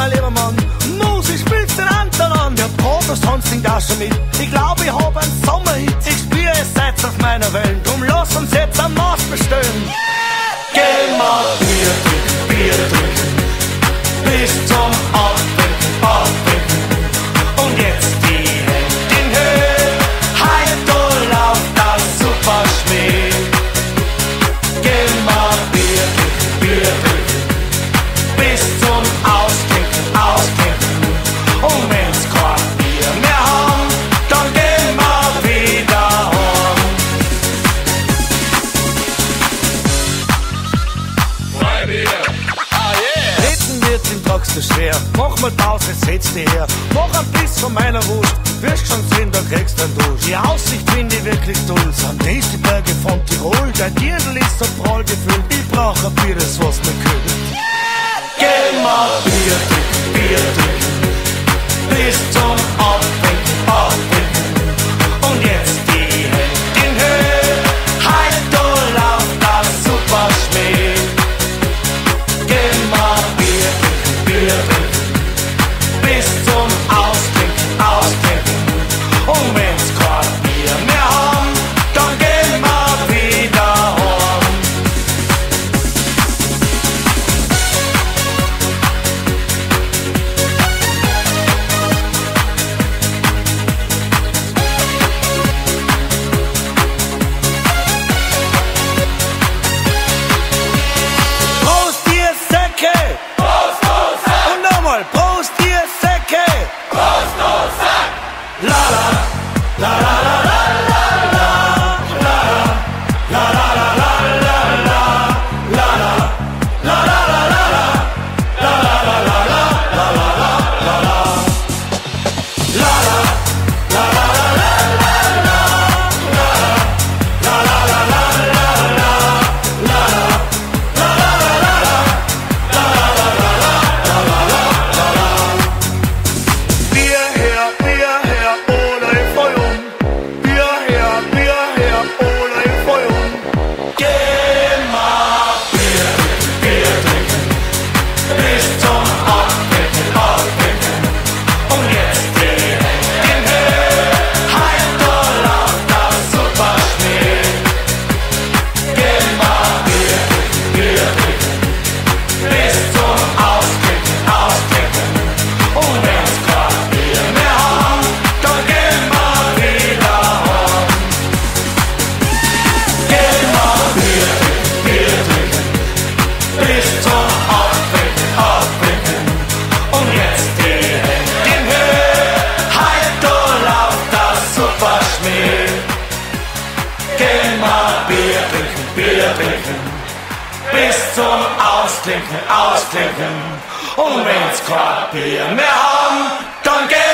mein lieber Mann. Musik spielt's den Anton an. Der Protestant singt auch schon mit. Ich glaube, ich hab einen Sommerhit. Ich spüre, ihr seid auf meiner Welt. Drum lass uns jetzt am Maß bestellen. Geh mal Bier trinken, Bier trinken. Bis zum Abwinken, Abwinken. Und jetzt die Hände in Höhe. Heute läuft das Superschmäh. Geh mal Bier trinken, Bier trinken. Bis zum Ausklinken, Ausklinken. Und wenn's kein Bier mehr haben, dann gehen wir wieder heim. Freibier! Ah yeah! Treten wird im Tag so schwer. Mach mal Pause, setz dich her. Mach ein Biss von meiner Wurst. Wirst schon sehen, da kriegst du einen Dusch. Die Aussicht finde ich wirklich toll. Sind das die Berge von Tirol? Dein Dirndl ist so prall gefüllt. Ich brauch ein Bier, das was mir kühlt. Geh mal Bier trinken, Bier trinken. Bis zum Abwinken, Abwinken. Und jetzt die Hände in Höhe. Heute läuft das Superschmäh. Geh mal Bier trinken, Bier trinken. Bis zum Ausklinken, Ausklinken. Und wenn's kein Bier mehr haben, dann gehen wir wieder heim. Prost, ihr Säcke! Prost, du Sack! Und nochmal, Prost, ihr Säcke! Prost, du Sack! La la, la la la la la la, la la, la la la la la la, la la, la la la la la, la la la la la, la la la la la, la la, la la la la la la, la la, la la la la la la, la la, la la la la la, la la la la la la. Bier her, ohne Feuer. Bier her, ohne Feuer. Geh mal Bier trinken, bis zum Abwinken, Abwinken. Und jetzt die Hände in Höhe. Heute läuft das Superschmäh. Geh mal Bier trinken, bis zum Ausklinken, Ausklinken. Und wenn's kein Bier mehr haben, dann gehen wir wieder heim. Geh mal Bier trinken, bis zum Abwinken, Abwinken. Und jetzt die Hände in Höhe. Heute läuft das Superschmäh. Geh mal Bier trinken, bis zum Ausklinken, Ausklinken. Und wenn's kein Bier mehr haben, dann geh